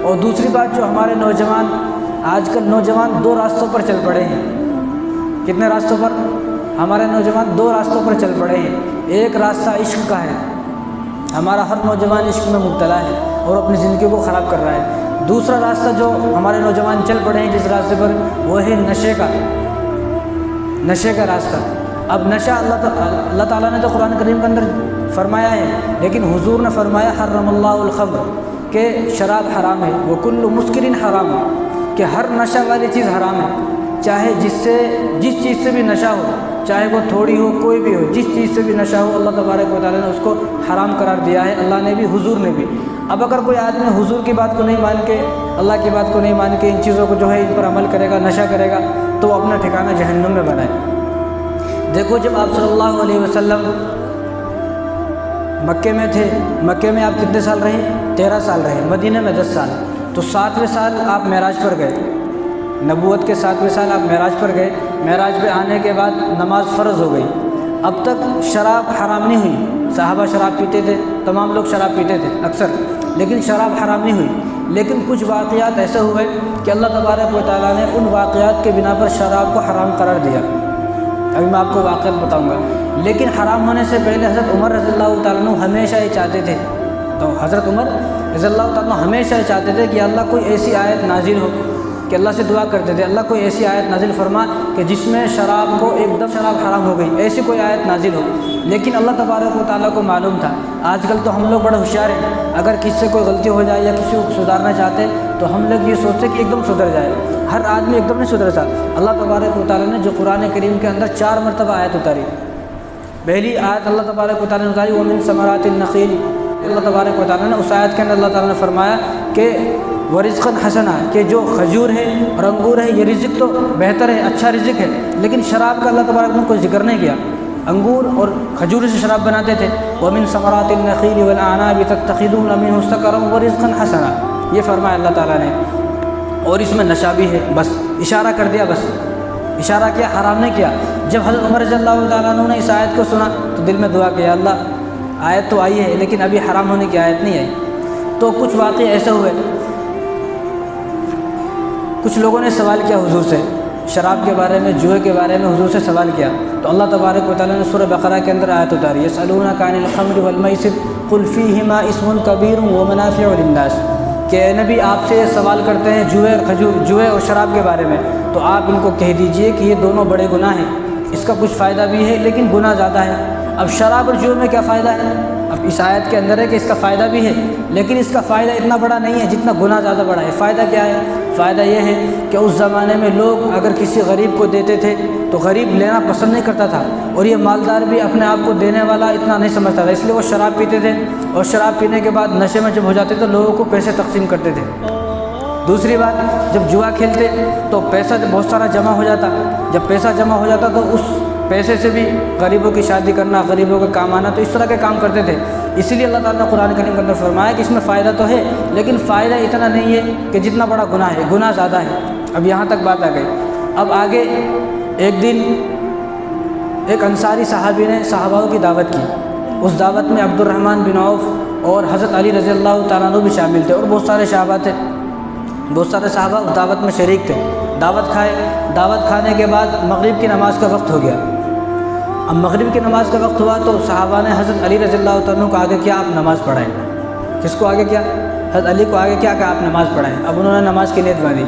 और दूसरी बात, जो हमारे नौजवान आजकल नौजवान दो रास्तों पर चल पड़े हैं। कितने रास्तों पर? हमारे नौजवान दो रास्तों पर चल पड़े हैं। एक रास्ता इश्क का है, हमारा हर नौजवान इश्क में मुब्तला है और अपनी ज़िंदगी को ख़राब कर रहा है। दूसरा रास्ता जो हमारे नौजवान चल पड़े हैं जिस रास्ते पर, वो है नशे का रास्ता। अब नशा अल्लाह ताला ने तो कुरान करीम के अंदर फरमाया है, लेकिन हुजूर ने फरमाया हर्रमल्लाहुल खम्र, कि शराब हराम है, वो कुल्लु मुस्किरिन हराम है, कि हर नशा वाली चीज़ हराम है। चाहे जिस चीज़ से भी नशा हो, चाहे वो थोड़ी हो, कोई भी हो, जिस चीज़ से भी नशा हो, अल्लाह तबारक व तआला ने उसको हराम करार दिया है, अल्लाह ने भी, हुजूर ने भी। अब अगर कोई आदमी हुजूर की बात को नहीं मान के, अल्लाह की बात को नहीं मान के इन चीज़ों को जो है इन पर अमल करेगा, नशा करेगा, तो अपना ठिकाना जहन्नुम में बनाए। देखो, जब आप सल्लल्लाहु अलैहि वसल्लम मक्के में थे, मक्के में आप कितने साल रहे? 13 साल रहे। मदीने में 10 साल। तो 7वें साल आप मेराज पर गए, नबूवत के 7वें साल आप मेराज पर गए। मेराज पे आने के बाद नमाज फ़र्ज़ हो गई। अब तक शराब हराम नहीं हुई। सहाबा शराब पीते थे, तमाम लोग शराब पीते थे अक्सर, लेकिन शराब हराम नहीं हुई। लेकिन कुछ वाक़यात ऐसे हुए कि अल्लाह तबारक व तआला ने उन वाक़यात के बिना पर शराब को हराम करार दिया। अभी मैं आपको वाक़यात बताऊँगा। लेकिन हराम होने से पहले हज़रत उमर रज़ियल्लाहु तआला अन्हु हमेशा ये चाहते थे, तो हज़रत उमर रज़ियल्लाहु तआला अन्हु हमेशा ये चाहते थे कि अल्लाह कोई ऐसी आयत नाजिल हो, कि अल्लाह से दुआ करते थे, अल्लाह कोई ऐसी आयत नाजिल फरमा कि जिसमें शराब को एकदम शराब हराम हो गई, ऐसी कोई आयत नाजिल हो। लेकिन अल्लाह तबारक व तआला को मालूम था। आजकल तो हम लोग बड़े होशियार हैं, अगर किसी से कोई गलती हो जाए या किसी को सुधारना चाहते तो हम लोग ये सोचते कि एकदम सुधर जाए। हर आदमी एकदम नहीं सुधर सकता। अल्लाह तबारक व तआला ने जो कुरान करीम के अंदर 4 मरतबा आयत उतारी। पहली आयत अल्लाह तबारक व तआला ने उतारी, वमिन समरातिन नखील। अल्लाह तबारक व तआला ने उस आयत के अंदर अल्लाह ताला ने फरमाया कि वरिज़्क़न हसना, कि जो खजूर है और अंगूर है ये रिज़्क़ तो बेहतर है, अच्छा रिज़्क़ है। लेकिन शराब का अल्लाह तबारक ने कोई जिक्र नहीं किया। अंगूर और खजूर से शराब बनाते थे। वमिन समरातिन नखील वल अनाबि तत्तखिज़ून मिन्हु सकरन व रिज़्क़न हसना, ये फरमाया अल्लाह ताला ने। और इसमें नशा भी है। बस इशारा कर दिया, बस इशारा किया, हराम नहीं किया। जब हज़रत उमर रज़ियल्लाहु तआला अन्हु ने इस आयत को सुना तो दिल में दुआ किया, अल्लाह आयत तो आई है लेकिन अभी हराम होने की आयत नहीं आई। तो कुछ वाक़े ऐसे हुए, कुछ लोगों ने सवाल किया हुजूर से, शराब के बारे में, जुए के बारे में हुजूर से सवाल किया। तो अल्लाह तबारक व तआला ने सूरह बक़रा के अंदर आयत उतारी, यसअलूनका अनिल खम्रि वल मैसिर कुल फ़ीहिमा इस्मुन कबीरुन व मनाफ़िउ लिन्नास, कि नबी आपसे सवाल करते हैं जुए और खजूर, जुए और शराब के बारे में, तो आप इनको कह दीजिए कि ये दोनों बड़े गुनाह हैं। इसका कुछ फ़ायदा भी है लेकिन गुनाह ज़्यादा है। अब शराब और जुए में क्या फ़ायदा है? अब इस आयत के अंदर है कि इसका फ़ायदा भी है, लेकिन इसका फ़ायदा इतना बड़ा नहीं है जितना गुनाह ज़्यादा बड़ा है। फ़ायदा क्या है? फ़ायदा यह है कि उस ज़माने में लोग अगर किसी गरीब को देते थे तो गरीब लेना पसंद नहीं करता था, और ये मालदार भी अपने आप को देने वाला इतना नहीं समझता था, इसलिए वो शराब पीते थे। और शराब पीने के बाद नशे में जब हो जाते तो लोगों को पैसे तकसीम करते थे। दूसरी बात, जब जुआ खेलते तो पैसा जब बहुत सारा जमा हो जाता, जब पैसा जमा हो जाता तो उस पैसे से भी गरीबों की शादी करना, गरीबों का काम आना, तो इस तरह के काम करते थे। इसीलिए अल्लाह ताला ने कुरान करीम के अंदर फरमाया कि इसमें फ़ायदा तो है लेकिन फ़ायदा इतना नहीं है कि जितना बड़ा गुनाह है, गुनाह ज़्यादा है। अब यहाँ तक बात आ गई। अब आगे एक दिन एक अंसारी सहाबी ने सहाबाओं की दावत की। उस दावत में अब्दुर्रहमान बिन औफ और हज़रत अली रज़ियल्लाहु तआला अन्हु भी शामिल थे और बहुत सारे सहाबा थे। बहुत सारे सहाबा उस दावत में शरीक थे। दावत खाए, दावत खाने के बाद मगरिब की नमाज़ का वक्त हो गया। अब मगरिब की नमाज़ का वक्त हुआ तो सहाबा ने हज़रत अली रज़ियल्लाहु तआला अन्हु को आगे किया, आप नमाज़ पढ़ाएँ। किसको आगे किया? हज़रत अली को आगे किया कि आप नमाज़ पढ़ाएँ। अब उन्होंने नमाज की नीयत बांधी।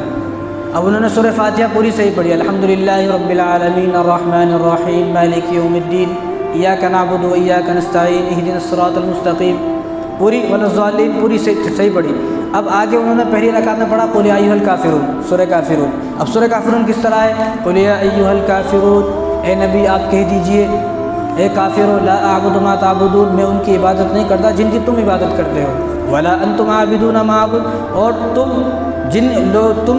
अब उन्होंने सूरह फातिहा पूरी सही पढ़ी, अल्हम्दुलिल्लाहि रब्बिल आलमीन अर्रहमानिर रहीम मालिकि यौमिद्दीन इय्याका नअबुदु व इय्याका नस्तईन इहदिनस सिरातल मुस्तक़ीम, पूरी वलज़्ज़ालिन पूरी सही पढ़ी। अब आगे उन्होंने पहली रकात में पढ़ा कुल या अय्युहल काफ़िरून, सूरह काफ़िरून। अब सूरह काफ़िरून किस तरह है? कुल या अय्युहल काफ़िरून, ए नबी आप कह दीजिए, ए काफ़िरो ला अअबुदु मा तअबुदून, मैं उनकी इबादत नहीं करता जिनकी तुम इबादत करते हो, वला अंतुम आबिदूना मा अअबुद, और तुम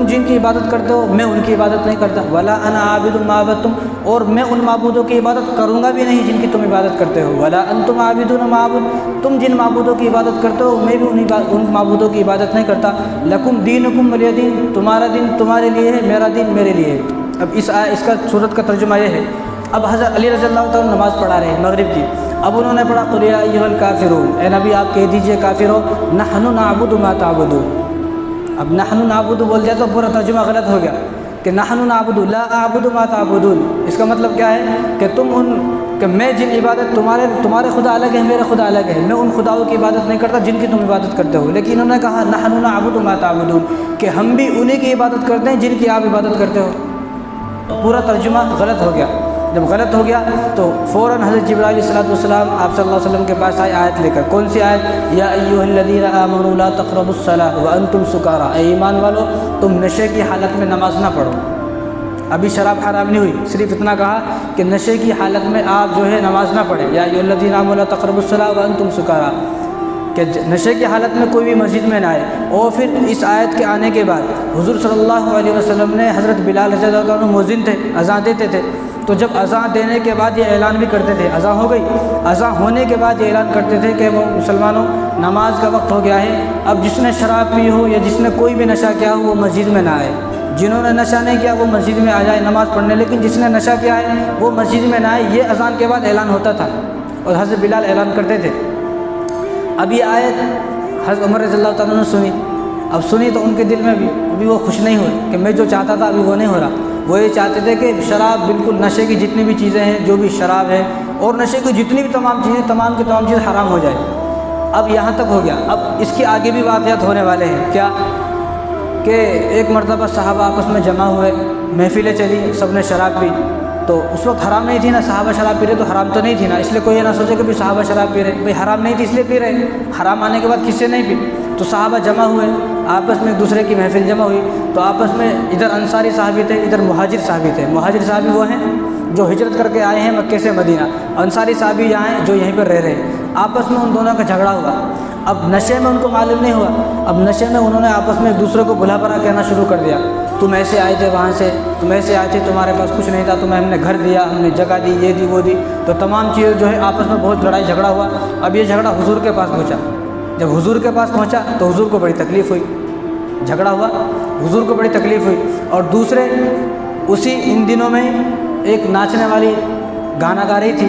जिनकी इबादत करते हो मैं उनकी इबादत नहीं करता, वला अना आबिदुम मा अबदतुम, और मैं उन माबूदों की इबादत करूँगा भी नहीं जिनकी तुम इबादत करते हो, वला अंतुम आबिदूना मा अअबुद, तुम जिन माबूदों की इबादत करते हो मैं भी उन माबूदों की इबादत नहीं करता, लकुम दीनुकुम वलिय दीन, तुम्हारा दिन तुम्हारे लिए है, मेरा दिन मेरे लिए है। अब इसका सूरत का तर्जुमा यह है। अब हज़रत अली रज़ियल्लाहु तआला नमाज़ पढ़ा रहे हैं मगरिब की। अब उन्होंने पढ़ा कुल या अय्युहल काफ़िरून, ए नबी आप कह दीजिए काफ़िरो नहनु नअबुदु मा तअबुदून, अब नहनु नाबुदु बोल दिया तो पूरा तर्जुमा गलत हो गया कि नहनु नाबुदु ला आबुदु मा ताबुदून। इसका मतलब क्या है कि कि मैं जिन इबादत तुम्हारे खुदा अलग है, मेरे खुदा अलग है, मैं उन खुदाओं की इबादत नहीं करता जिनकी तुम इबादत करते हो। लेकिन इन्होंने कहा नहनु नाबुदु मा ताबुदून कि हम भी उन्हीं की इबादत करते हैं जिनकी आप इबादत करते हो। पूरा तर्जुमा गलत हो गया। जब गलत हो गया तो फ़ौरन हज़रत जिब्राइल अलैहिस्सलाम आप सल्लल्लाहु अलैहि वसल्लम के पास आए आयत लेकर। कौन सी आयत? या अय्युहल्लज़ीना आमनू ला तक़रबुस्सलाह व अंतुम सुकारा। ए ईमान वालो, तुम नशे की हालत में नमाज ना पढ़ो। अभी शराब हराम नहीं हुई, सिर्फ इतना कहा कि नशे की हालत में आप जो है नमाज ना पढ़ें। या अय्युहल्लज़ीना आमनू ला तक़रबुस्सलाह व अंतुम सुकारा, कि नशे की हालत में कोई भी मस्जिद में ना आए। और फिर इस आयत के आने के बाद हुज़ूर सल्लल्लाहु अलैहि वसल्लम ने, हज़रत बिलाल रज़ियल्लाहु अन्हु मुअज़्ज़िन थे, अज़ान देते थे, तो जब अज़ान देने के बाद ये ऐलान भी करते थे, अज़ान हो गई, अज़ान होने के बाद ये ऐलान करते थे कि वो मुसलमानों नमाज का वक्त हो गया है, अब जिसने शराब पी हो या जिसने कोई भी नशा किया हो वो मस्जिद में ना आए। जिन्होंने नशा नहीं किया वो मस्जिद में आ जाए नमाज़ पढ़ने, लेकिन जिसने नशा किया है वो मस्जिद में ना आए। ये अज़ान के बाद ऐलान होता था और हज़रत बिलाल ऐलान करते थे। अब ये आयत हज़रत उमर रज़ियल्लाहु तआला ने सुनी। अब सुनी तो उनके दिल में भी अभी वो खुश नहीं हुए कि मैं जो चाहता था अभी वो नहीं हो रहा। वो ये चाहते थे कि शराब, बिल्कुल नशे की जितनी भी चीज़ें हैं, जो भी शराब है और नशे की जितनी भी तमाम चीज़ें, तमाम की तमाम चीज़ें हराम हो जाए। अब यहाँ तक हो गया। अब इसके आगे भी वाक़यात होने वाले हैं। क्या कि एक मरतबा सहाबा आपस में जमा हुए, महफिलें चली, सब ने शराब पी। तो उस वक्त हराम नहीं थी ना, सहाबा शराब पी रहे तो हराम तो नहीं थी ना, इसलिए कोई ये ना सोचे कि भाई सहाबा शराब पी रहे, भाई हराम नहीं थी इसलिए पी रहे। हराम आने के बाद किससे नहीं पी। तो सहाबा जमा हुए, आपस में एक दूसरे की महफिल जमा हुई, तो आपस में इधर अंसारी साहबी थे, इधर मुहाजिर साहबी थे। मुहाजिर साहबी वो हैं जो हिजरत करके आए हैं मक्के से मदीना, अंसारी साहबी यहाँ हैं जो यहीं पर रह रहे हैं। आपस में उन दोनों का झगड़ा हुआ। अब नशे में उनको मालूम नहीं हुआ, अब नशे में उन्होंने आपस में एक दूसरे को भुला भरा कहना शुरू कर दिया, तुम ऐसे आए थे वहाँ से, तुम ऐसे आए थे, तुम्हारे पास कुछ नहीं था, तुम्हें हमने घर दिया, हमने जगह दी, ये दी वो दी। तो तमाम चीज़ें जो है आपस में बहुत लड़ाई झगड़ा हुआ। अब ये झगड़ा हुजूर के पास पहुँचा। जब हुजूर के पास पहुँचा तो हुजूर को बड़ी तकलीफ़ हुई, झगड़ा हुआ, हुजूर को बड़ी तकलीफ़ हुई। और दूसरे उसी इन दिनों में एक नाचने वाली गाना गा रही थी,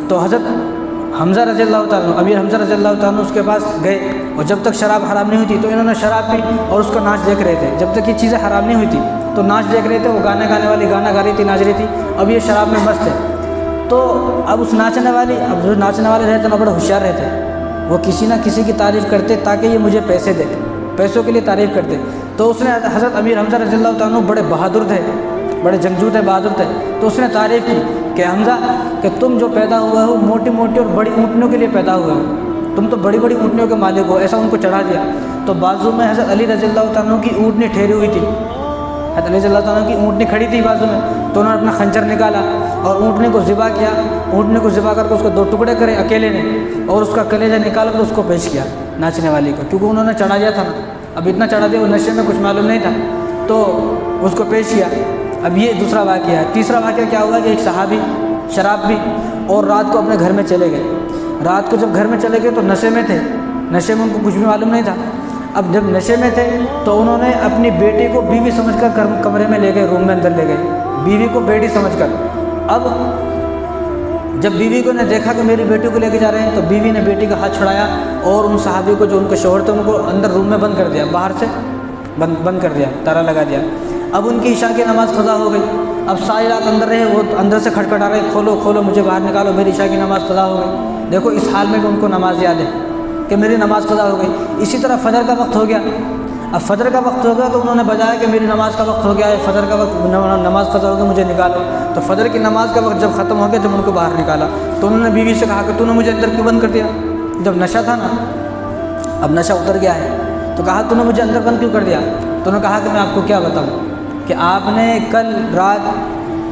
तो हज़रत हमज़ा रज़ियल्लाहु ताला, अमीर हमज़ा रज़ियल्लाहु ताला उसके पास गए। और जब तक शराब हराम नहीं हुई थी तो इन्होंने शराब पी और उसका नाच देख रहे थे। जब तक ये चीज़ें हराम नहीं हुई थी तो नाच देख रहे थे। वो गाना गाने वाली गाना गा रही थी, नाच रही थी। अब ये शराब में मस्त है। तो अब उस नाचने वाली, अब जो नाचने वाले रहते ना बड़े होशियार रहते, वो किसी ना किसी की तारीफ़ करते ताकि ये मुझे पैसे दे, पैसों के लिए तारीफ़ करते। तो उसने, हज़रत अमीर हमज़ा रज़ियल्लाहु ताला बड़े बहादुर थे, बड़े जंगजू थे, बहादुर थे। तो उसने तारीफ़ की कि हमज़ा, कि तुम जो पैदा हुए हो मोटी मोटी और बड़ी ऊँटनियों के लिए पैदा हुए हो, तुम तो बड़ी बड़ी ऊँटनियों के मालिक हो, ऐसा उनको चढ़ा दिया। तो बाजू में हज़रत अली रज़ियल्लाहु ताला की ऊँटनी ठहरी हुई थी, हज़रत अली रज़ियल्लाहु ताला की ऊँटनी खड़ी थी बाजू में। तो उन्होंने अपना खंजर निकाला और ऊँटनी को ज़िबा किया। ऊँटनी को ज़िबा करके उसको 2 टुकड़े करे अकेले ने, और उसका कलेजा निकाल कर उसको पेश किया नाचने वाली को, क्योंकि उन्होंने चढ़ा दिया था ना। अब इतना चढ़ा दिया, वो नशे में कुछ मालूम नहीं था, तो उसको पेश किया। अब ये दूसरा वाक़या है। तीसरा वाक़या क्या हुआ कि एक सहाबी शराब पी और रात को अपने घर में चले गए। रात को जब घर में चले गए तो नशे में थे, नशे में उनको कुछ भी मालूम नहीं था। अब जब नशे में थे तो उन्होंने अपनी बेटी को बीवी समझकर कमरे में ले गए, रूम में अंदर ले गए, बीवी को बेटी समझकर। अब जब बीवी को ने देखा कि मेरी बेटी को लेके जा रहे हैं, तो बीवी ने बेटी का हाथ छुड़ाया और उन सहाबी को, जो उनके शौहर थे, उनको अंदर रूम में बंद कर दिया, बाहर से बंद कर दिया, ताला लगा दिया। अब उनकी इशा की नमाज़ क़ज़ा हो गई। अब सारी रात अंदर रहे, वो अंदर से खटखटा रहे, खोलो खोलो, मुझे बाहर निकालो, मेरी इशा की नमाज़ क़ज़ा हो गई। देखो इस हाल में भी उनको नमाज याद है कि मेरी नमाज़ क़ज़ा हो गई। इसी तरह फ़जर का वक्त हो गया। अब फ़जर का वक्त हो गया तो उन्होंने बजाया कि मेरी नमाज़ का वक्त हो गया है, फ़जर का वक्त, नमाज़ क़ज़ा हो गई, मुझे निकालो। तो फ़जर की नमाज़ का वक्त जब ख़त्म हो गया जब उनको बाहर निकाला, तो उन्होंने बीवी से कहा कि तूने मुझे अंदर क्यों बंद कर दिया? जब नशा था ना, अब नशा उतर गया है, तो कहा तूने मुझे अंदर बंद क्यों कर दिया? तो उन्होंने कहा कि मैं आपको क्या बताऊँ कि आपने कल रात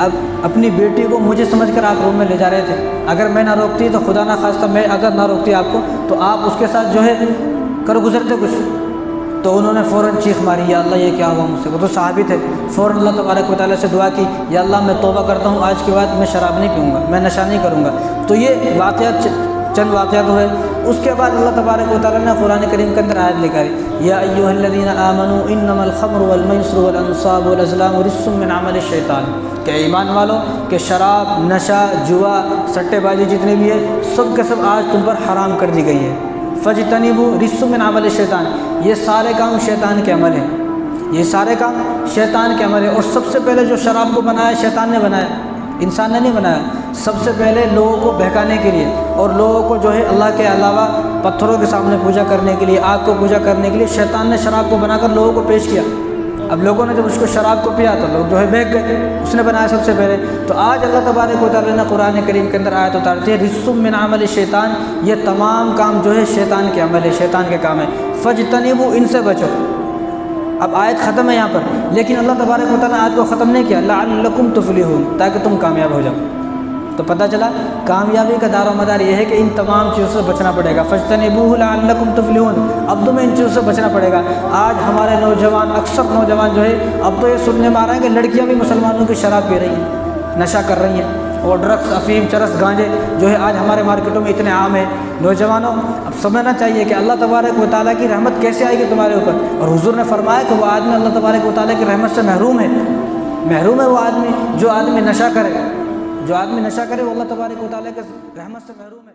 अब अपनी बेटी को मुझे समझकर आप रूम में ले जा रहे थे। अगर मैं ना रोकती तो खुदा ना खास्ता मैं अगर ना रोकती आपको, तो आप उसके साथ जो है कर गुजरते कुछ। तो उन्होंने फ़ौरन चीख मारी, या अल्लाह ये क्या हुआ मुझसे। वो तो साहबी थे। फ़ौरन अल्लाह तबारक व तआला से दुआ की, या अल्लाह मैं तौबा करता हूँ, आज के बाद मैं शराब नहीं पीऊँगा, मैं नशा नहीं करूँगा। तो ये वाक़यात, चंद वाक़यात हुए। उसके बाद अल्लाह तबारक व तआला ने कुरान करीम के अंदर आयत निकाली, या अय्युहल्लज़ीना आमनू इन्नमल खम्रु वल मैसिरु वल अंसाबु वल अज़लामु रिज्सुम मिन अमलि शैतान, कि ईमान वालों के शराब, नशा, जुआ, सट्टेबाजी जितने भी है सब के सब आज तुम पर हराम कर दी गई है। फ़ज्तनिबू रिस्सुम मिन अमल शैतान, ये सारे काम शैतान के अमल हैं, ये सारे काम शैतान के अमल है। और सबसे पहले जो शराब को बनाया शैतान ने बनाया, इंसान ने नहीं बनाया। सबसे पहले लोगों को बहकाने के लिए और लोगों को जो है अल्लाह के अलावा पत्थरों के सामने पूजा करने के लिए, आग को पूजा करने के लिए शैतान ने शराब को बनाकर लोगों को पेश किया। अब लोगों ने जब उसको शराब को पिया तो लोग जो है बहक गए, उसने बनाया सबसे पहले। तो आज अल्लाह तबारक व तआला ने कुरान करीम के अंदर आयत उतारती है रिस्सुम मिन अमल शैतान, ये तमाम काम जो है शैतान के अमल है, शैतान के काम है। फ़ज्तनिबू, इनसे बचो। अब आयत ख़त्म है यहाँ पर, लेकिन अल्लाह तबारक व तआला आयत को ख़त्म नहीं किया, लअल्लकुम तुफ़्लिहून, ताकि तुम कामयाब हो जाओ। तो पता चला कामयाबी का दारो मदार ये है कि इन तमाम चीज़ों से बचना पड़ेगा। फ़ज्तनिबूहु लअल्लकुम तुफ़्लिहून, अब तुम्हें इन चीज़ों से बचना पड़ेगा। आज हमारे नौजवान, अक्सर नौजवान जो है अब तो ये सुनने में आ रहा है कि लड़कियाँ भी मुसलमानों की शराब पी रही हैं, नशा कर रही हैं, और ड्रग्स, अफीम, चरस, गांजे जो है आज हमारे मार्केटों में इतने आम है। नौजवानों, अब समझना चाहिए कि अल्लाह तबारक व तआला की रहमत कैसे आएगी तुम्हारे ऊपर। और हुज़ूर ने फरमाया कि वो आदमी अल्लाह तबारक व तआला की रहमत से महरूम है। महरूम है वो आदमी, जो आदमी नशा करे, जो आदमी नशा करे वो अल्लाह तबारक व तआला की रहमत से महरूम है।